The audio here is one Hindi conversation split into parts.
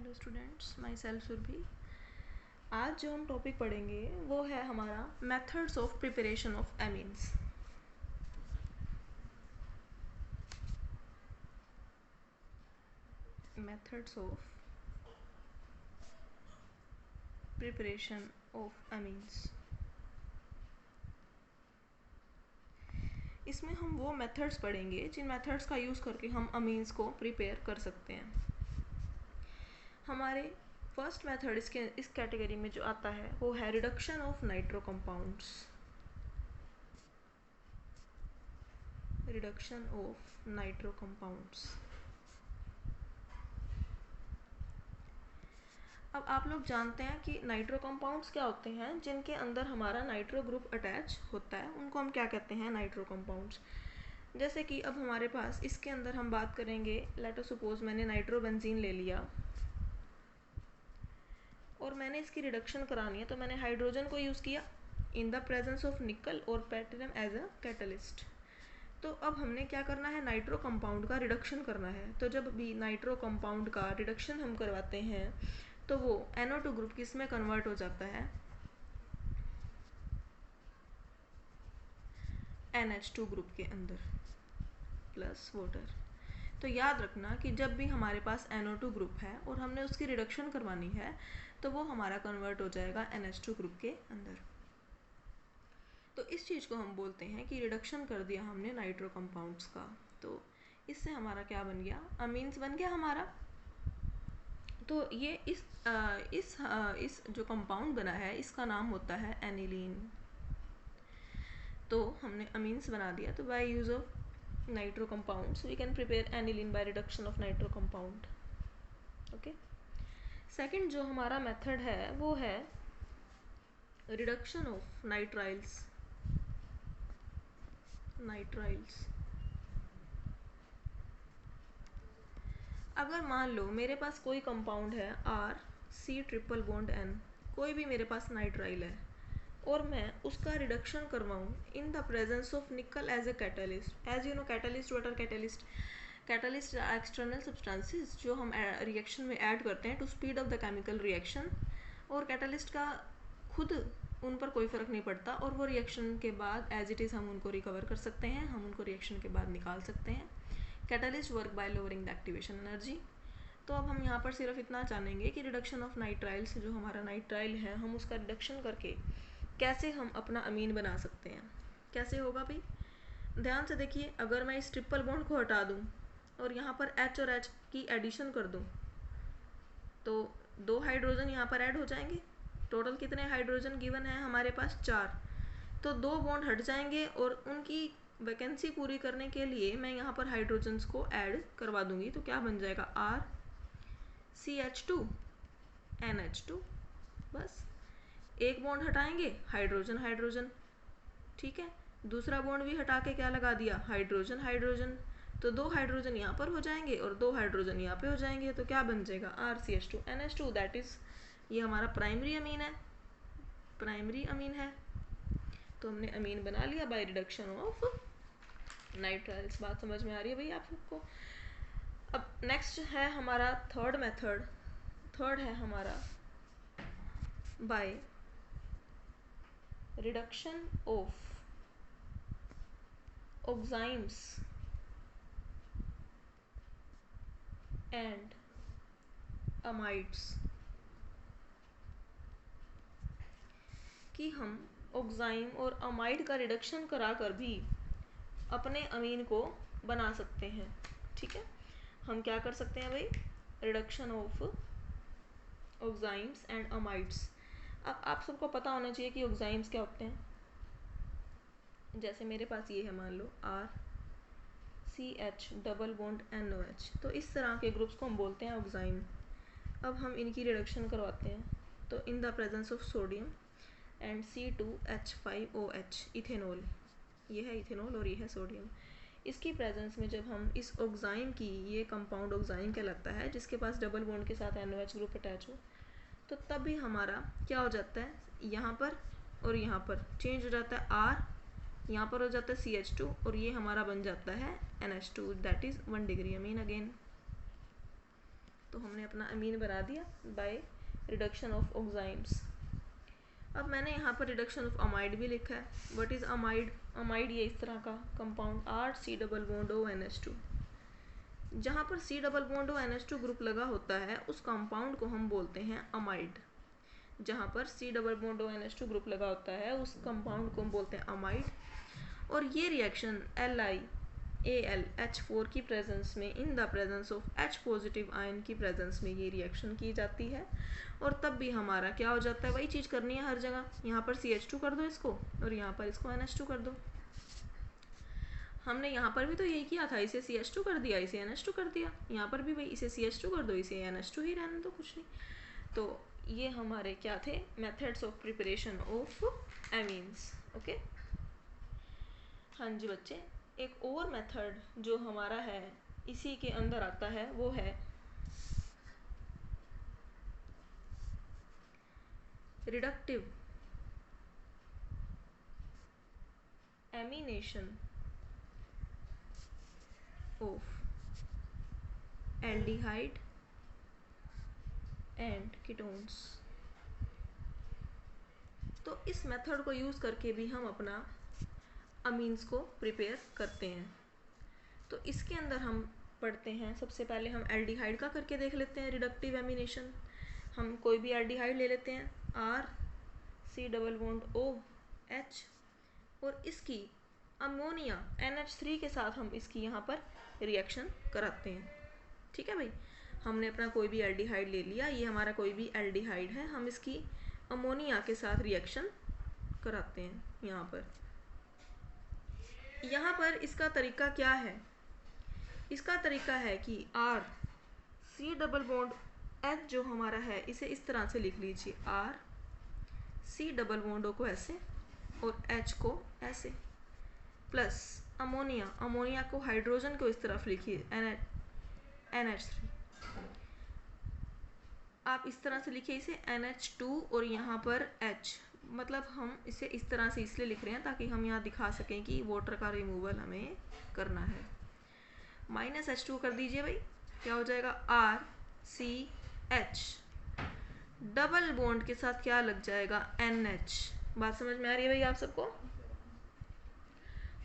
Hello students, myself Surabhi. आज जो हम टॉपिक पढ़ेंगे वो है हमारा methods of preparation of amines. Methods of preparation of amines. इसमें हम वो मेथड्स पढ़ेंगे जिन मेथड्स का यूज़ करके हम अमीन्स को प्रिपेयर कर सकते हैं। हमारे फर्स्ट मेथड इस कैटेगरी में जो आता है वो है reduction of nitro compounds. Reduction of nitro compounds. अब आप लोग जानते हैं कि नाइट्रो कंपाउंड्स क्या होते हैं। जिनके अंदर हमारा नाइट्रो ग्रुप अटैच होता है उनको हम क्या कहते हैं, नाइट्रो कंपाउंड्स। जैसे कि अब हमारे पास इसके अंदर हम बात करेंगे, लेट अस सपोज मैंने नाइट्रोबेंजीन ले लिया और मैंने इसकी रिडक्शन करानी है, तो मैंने हाइड्रोजन को यूज़ किया इन द प्रेजेंस ऑफ निकल और प्लैटिनम एज अ कैटलिस्ट। तो अब हमने क्या करना है, नाइट्रो कंपाउंड का रिडक्शन करना है। तो जब भी नाइट्रो कंपाउंड का रिडक्शन हम करवाते हैं तो वो NO2 ग्रुप किस में कन्वर्ट हो जाता है, NH2 ग्रुप के अंदर प्लस वाटर। तो याद रखना कि जब भी हमारे पास NO2 ग्रुप है और हमने उसकी रिडक्शन करवानी है तो वो हमारा कन्वर्ट हो जाएगा NH2 ग्रुप के अंदर। तो इस चीज़ को हम बोलते हैं कि रिडक्शन कर दिया हमने नाइट्रो कंपाउंड्स का। तो इससे हमारा क्या बन गया, अमीन्स बन गया हमारा। तो ये इस जो कंपाउंड बना है इसका नाम होता है एनिलीन। तो हमने अमीन्स बना दिया। तो by use of nitro compounds we can prepare aniline by reduction of nitro compound. Okay, second जो हमारा मेथड है वो है रिडक्शन ऑफ नाइट्राइल्स। अगर मान लो मेरे पास कोई कंपाउंड है R≡CN, कोई भी मेरे पास नाइट्राइल है और मैं उसका रिडक्शन करवाऊँ in the presence of nickel as a catalyst. As you know catalyst, what are catalyst? Catalyst external substances जो हम रिएक्शन में ऐड करते हैं to speed up the chemical reaction. और कैटलिस्ट का खुद उन पर कोई फ़र्क नहीं पड़ता और वो रिएक्शन के बाद एज इट इज़ हम उनको रिकवर कर सकते हैं, हम उनको रिएक्शन के बाद निकाल सकते हैं। Catalyst work by lowering the activation energy. तो अब हम यहाँ पर सिर्फ इतना जानेंगे कि रिडक्शन ऑफ नाइट्राइल्स, जो हमारा नाइट्राइल है हम उसका रिडक्शन करके कैसे हम अपना अमीन बना सकते हैं। कैसे होगा भाई, ध्यान से देखिए। अगर मैं इस ट्रिपल बॉन्ड को हटा दूँ और यहाँ पर H और H की एडिशन कर दूँ तो 2 हाइड्रोजन यहाँ पर ऐड हो जाएंगे। टोटल कितने हाइड्रोजन गिवन है हमारे पास, 4। तो 2 बॉन्ड हट जाएंगे और उनकी वैकेंसी पूरी करने के लिए मैं यहाँ पर हाइड्रोजन्स को ऐड करवा दूंगी। तो क्या बन जाएगा, R≡CH2 NH2। बस एक बॉन्ड हटाएंगे, हाइड्रोजन हाइड्रोजन, ठीक है। दूसरा बॉन्ड भी हटा के क्या लगा दिया, हाइड्रोजन हाइड्रोजन। तो 2 हाइड्रोजन यहाँ पर हो जाएंगे और 2 हाइड्रोजन यहाँ पे हो जाएंगे। तो क्या बन जाएगा, R≡CH2 NH2। दैट इज ये हमारा प्राइमरी अमीन है, प्राइमरी अमीन है। तो हमने अमीन बना लिया बाय रिडक्शन ऑफ नाइट्राइल्स। बात समझ में आ रही है भाई आप सबको? अब नेक्स्ट है हमारा थर्ड मेथड। थर्ड है हमारा bye reduction of oximes and amides. कि हम ऑक्साइम और अमाइड का रिडक्शन कराकर भी अपने अमीन को बना सकते हैं। ठीक है, हम क्या कर सकते हैं भाई, reduction of oximes and amides. अब आप सबको पता होना चाहिए कि ऑक्साइम्स क्या होते हैं। जैसे मेरे पास ये है, मान लो RCH डबल बॉन्ड NOH। तो इस तरह के ग्रुप्स को हम बोलते हैं ऑक्साइम। अब हम इनकी रिडक्शन करवाते हैं तो इन the presence of sodium and C2H5OH, ethanol. ये है इथेनॉल और ये है सोडियम। इसकी प्रेजेंस में जब हम इस ऑक्साइम की, ये कंपाउंड ऑक्साइम कहलाता है जिसके पास डबल बॉन्ड के साथ NOH ग्रुप अटैच हो, तो तब भी हमारा क्या हो जाता है, यहाँ पर और यहाँ पर चेंज हो जाता है। R यहाँ पर हो जाता है CH2 और ये हमारा बन जाता है NH2। That is 1 degree amine again. तो हमने अपना अमीन बना दिया बाय रिडक्शन ऑफ ऑक्साइम्स। अब मैंने यहाँ पर रिडक्शन ऑफ अमाइड भी लिखा है। What is amide? अमाइड ये इस तरह का कंपाउंड RC+O NH2। जहाँ पर C+O NH2 ग्रुप लगा होता है उस कंपाउंड को हम बोलते हैं अमाइड। जहाँ पर C+O NH2 ग्रुप लगा होता है उस कंपाउंड को हम बोलते हैं अमाइड। और ये रिएक्शन LiAlH4 की प्रेजेंस में, इन the presence of H positive ion की प्रेजेंस में ये रिएक्शन की जाती है। और तब भी हमारा क्या हो जाता है, वही चीज़ करनी है हर जगह। यहाँ पर CH2 कर दो इसको और यहाँ पर इसको NH2 कर दो। हमने यहाँ पर भी तो यही किया था, इसे CH2 कर दिया, इसे NH2 कर दिया। यहाँ पर भी वही, इसे CH2 कर दो, इसे NH2 ही रहने दो, कुछ नहीं। तो ये हमारे क्या थे, methods of preparation of amines. Okay, हाँ जी बच्चे, एक और मेथड जो हमारा है इसी के अंदर आता है वो है reductive amination of aldehyde and ketones. तो इस मेथड को यूज़ करके भी हम अपना अमीन्स को प्रिपेयर करते हैं। तो इसके अंदर हम पढ़ते हैं, सबसे पहले हम एल्डिहाइड का करके देख लेते हैं रिडक्टिव एमिनेशन। हम कोई भी एल्डिहाइड ले लेते हैं RC+OH और इसकी अमोनिया NH3 के साथ हम इसकी यहाँ पर रिएक्शन कराते हैं। ठीक है भाई, हमने अपना कोई भी एल्डिहाइड ले लिया, ये हमारा कोई भी एल्डिहाइड है, हम इसकी अमोनिया के साथ रिएक्शन कराते हैं। यहाँ पर इसका तरीका क्या है? इसका तरीका है कि RC+H जो हमारा है इसे इस तरह से लिख लीजिए, RC+O को ऐसे और H को ऐसे, प्लस अमोनिया को, हाइड्रोजन को इस तरफ लिखिए NH3। आप इस तरह से लिखिए इसे NH2 और यहाँ पर H, मतलब हम इसे इस तरह से इसलिए लिख रहे हैं ताकि हम यहाँ दिखा सकें कि वाटर का रिमूवल हमें करना है। -H2 कर दीजिए भाई, क्या हो जाएगा RCH, डबल बॉन्ड के साथ क्या लग जाएगा NH। बात समझ में आ रही है भाई आप सबको?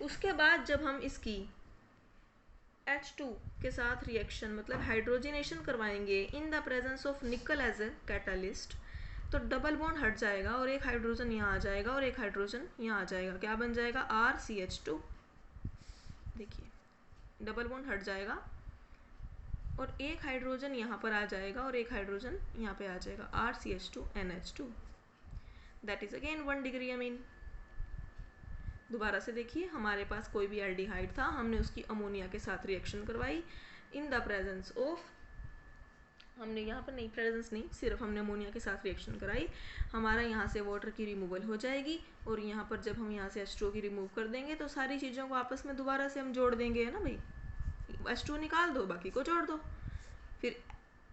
उसके बाद जब हम इसकी H2 के साथ रिएक्शन मतलब हाइड्रोजनेशन करवाएंगे in the presence of nickel as a catalyst, तो डबल बॉन्ड हट जाएगा और एक हाइड्रोजन यहाँ आ जाएगा और एक हाइड्रोजन यहाँ आ जाएगा। क्या बन जाएगा RCH2। देखिए डबल बॉन्ड हट जाएगा और एक हाइड्रोजन यहाँ पर आ जाएगा और एक हाइड्रोजन यहाँ पे आ जाएगा, RCH2NH2। That is again 1 degree amine. दोबारा से देखिए, हमारे पास कोई भी एल्डिहाइड था, हमने उसकी अमोनिया के साथ रिएक्शन करवाई इन द प्रेजेंस ऑफ, हमने यहाँ पर नहीं प्रेजेंस नहीं, सिर्फ हमने अमोनिया के साथ रिएक्शन कराई, हमारा यहाँ से वाटर की रिमूवल हो जाएगी और यहाँ पर जब हम यहाँ से H2 की रिमूव कर देंगे तो सारी चीज़ों को आपस में दोबारा से हम जोड़ देंगे, है ना भाई। H2 निकाल दो, बाकी को जोड़ दो। फिर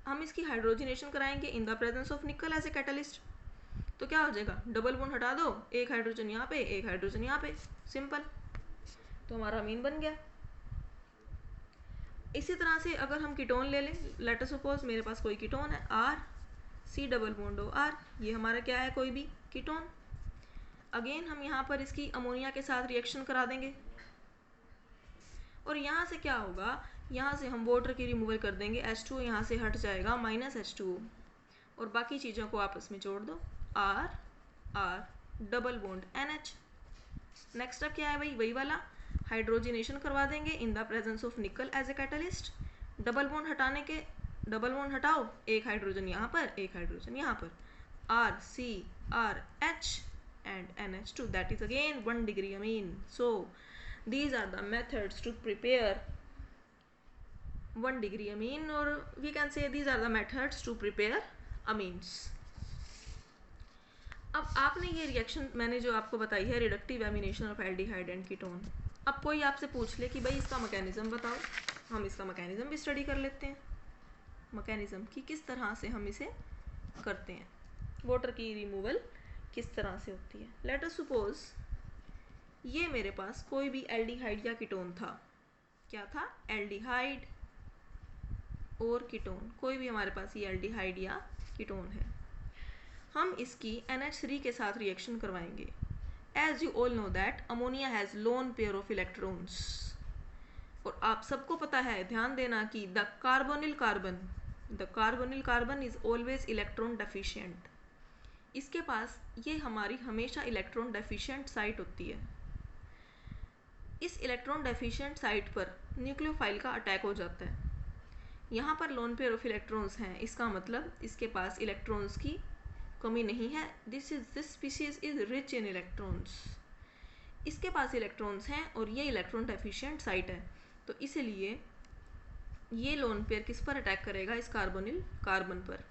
हम इसकी हाइड्रोजनेशन कराएंगे in the presence of nickel as a catalyst, तो क्या हो जाएगा, डबल बॉन्ड हटा दो, एक हाइड्रोजन यहाँ पे, एक हाइड्रोजन यहाँ पे, सिंपल, तो हमारा अमीन बन गया। इसी तरह से अगर हम कीटोन ले लें, लेट अस सपोज मेरे पास कोई कीटोन है RC+OR, ये हमारा क्या है, कोई भी कीटोन। अगेन हम यहाँ पर इसकी अमोनिया के साथ रिएक्शन करा देंगे और यहाँ से क्या होगा, यहाँ से हम वाटर की रिमूवल कर देंगे, H2 यहाँ से हट जाएगा, -H2 और बाकी चीज़ों को आपस में जोड़ दो, R double bond NH। Next अब क्या है भाई, वही वाला हाइड्रोजनेशन करवा देंगे in the presence of nickel as a catalyst. Double bond हटाने के, डबल बॉन्ड हटाओ, एक हाइड्रोजन यहाँ पर, एक हाइड्रोजन यहाँ पर, RCRH and NH2, that is again 1 degree amine. So these are the methods to prepare 1 degree amine, or we can say these are the methods to prepare amines. अब आपने ये रिएक्शन मैंने जो आपको बताई है, reductive ammunition of aldehyde and ketone, अब कोई आपसे पूछ ले कि भाई इसका मैकेनिज्म बताओ, हम इसका मैकेनिज्म भी स्टडी कर लेते हैं, मैकेनिज्म की किस तरह से हम इसे करते हैं, वाटर की रिमूवल किस तरह से होती है। लेट अस सपोज ये मेरे पास कोई भी एल्डिहाइड या कीटोन था, क्या था, एल्डिहाइड, और कीटोन, कोई भी हमारे पास ये एल्डिहाइड या कीटोन है, हम इसकी NH3 के साथ रिएक्शन करवाएंगे। As you all know that ammonia has lone pair of electrons, और आप सबको पता है, ध्यान देना कि the carbonyl carbon is always electron deficient. इसके पास ये हमारी हमेशा इलेक्ट्रॉन डेफिशिएंट साइट होती है। इस इलेक्ट्रॉन डेफिशिएंट साइट पर न्यूक्लियोफाइल का अटैक हो जाता है। यहाँ पर लोन पेयर ऑफ इलेक्ट्रॉन्स हैं, इसका मतलब इसके पास इलेक्ट्रॉन्स की कमी नहीं है। This species is rich in electrons. इसके पास इलेक्ट्रॉन्स हैं और ये इलेक्ट्रॉन डेफिशिएंट साइट है, तो इसीलिए ये लोन पेयर किस पर अटैक करेगा? इस कार्बोनिल कार्बन पर।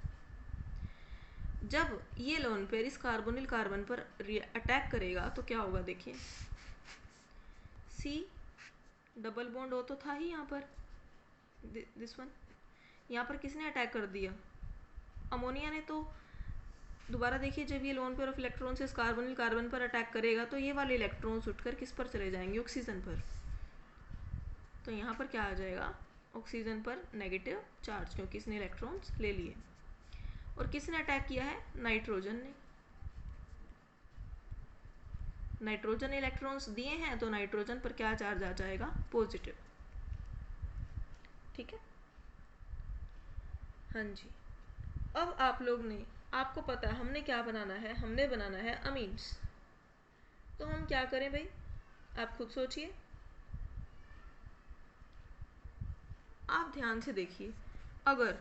जब ये लोन पेयर इस कार्बोनिल कार्बन पर अटैक करेगा तो क्या होगा? देखिए, C डबल बॉन्ड O तो था ही यहाँ पर, दिस वन। यहाँ पर किसने अटैक कर दिया? अमोनिया ने। तो दोबारा देखिए, जब ये लोन पेयर ऑफ इलेक्ट्रॉन्स इस कार्बोनिल कार्बन पर अटैक करेगा तो ये वाले इलेक्ट्रॉन्स उठकर किस पर चले जाएंगे? ऑक्सीजन पर। तो यहाँ पर क्या आ जाएगा? ऑक्सीजन पर नेगेटिव चार्ज, क्योंकि इसने इलेक्ट्रॉन्स ले लिए। और किसने अटैक किया है? नाइट्रोजन ने। नाइट्रोजन ने इलेक्ट्रॉन्स दिए हैं, तो नाइट्रोजन पर क्या चार्ज आ जाएगा? पॉजिटिव। ठीक है, हाँ जी। अब आप लोग ने, आपको पता है हमने क्या बनाना है? हमने बनाना है अमीन्स। तो हम क्या करें भाई? आप खुद सोचिए, आप ध्यान से देखिए। अगर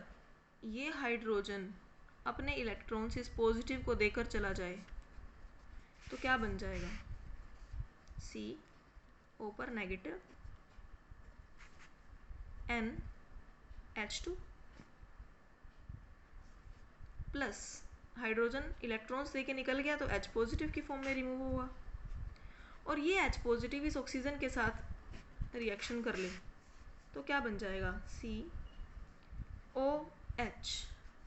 ये हाइड्रोजन अपने इलेक्ट्रॉन्स इस पॉजिटिव को देकर चला जाए तो क्या बन जाएगा? CO पर negative, NH2 plus hydrogen electrons देके निकल गया तो H पॉजिटिव की फॉर्म में रिमूव हुआ, और ये H पॉजिटिव इस ऑक्सीजन के साथ रिएक्शन कर ले तो क्या बन जाएगा? COH,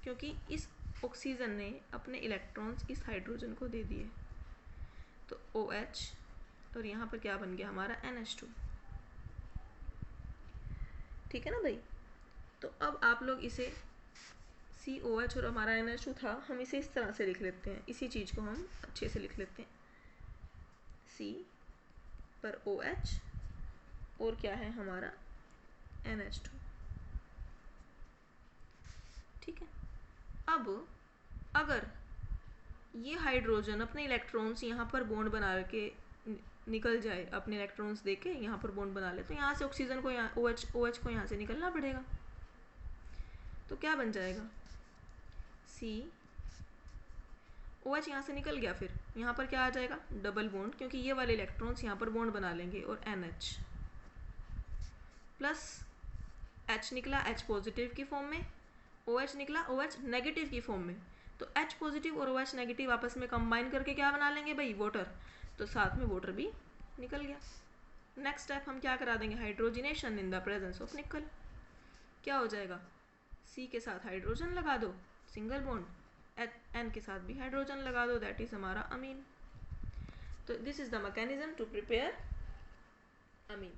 क्योंकि इस ऑक्सीजन ने अपने इलेक्ट्रॉन्स इस हाइड्रोजन को दे दिए, तो OH, और यहाँ पर क्या बन गया हमारा? NH2। ठीक है ना भाई? तो अब आप लोग इसे COH और हमारा NH2 था, हम इसे इस तरह से लिख लेते हैं। इसी चीज़ को हम अच्छे से लिख लेते हैं। C पर OH और क्या है हमारा? NH2। ठीक है। अब अगर ये हाइड्रोजन अपने इलेक्ट्रॉन्स यहाँ पर बॉन्ड बना के निकल जाए, अपने इलेक्ट्रॉन्स देके यहाँ पर बॉन्ड बना ले, तो यहाँ से ऑक्सीजन को, यहाँ OH को यहाँ से निकलना पड़ेगा। तो क्या बन जाएगा? OH यहाँ से निकल गया, फिर यहाँ पर क्या आ जाएगा? डबल बॉन्ड, क्योंकि ये वाले इलेक्ट्रॉन्स यहाँ पर बॉन्ड बना लेंगे, और NH प्लस H निकला H पॉजिटिव की फॉर्म में, OH निकला OH नेगेटिव की फॉर्म में। तो H पॉजिटिव और OH नेगेटिव आपस में कंबाइन करके क्या बना लेंगे भाई? वाटर। तो साथ में वाटर भी निकल गया। नेक्स्ट स्टेप हम क्या करा देंगे? Hydrogenation in the presence of निकल। क्या हो जाएगा? C के साथ हाइड्रोजन लगा दो, सिंगल बॉन्ड, N के साथ भी हाइड्रोजन लगा दो, दैट इज हमारा अमीन। तो this is the mechanism to prepare amine.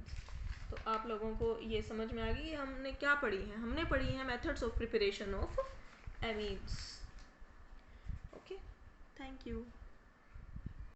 तो आप लोगों को ये समझ में आ गई हमने क्या पढ़ी है? हमने पढ़ी है methods of preparation of amines. Okay, thank you.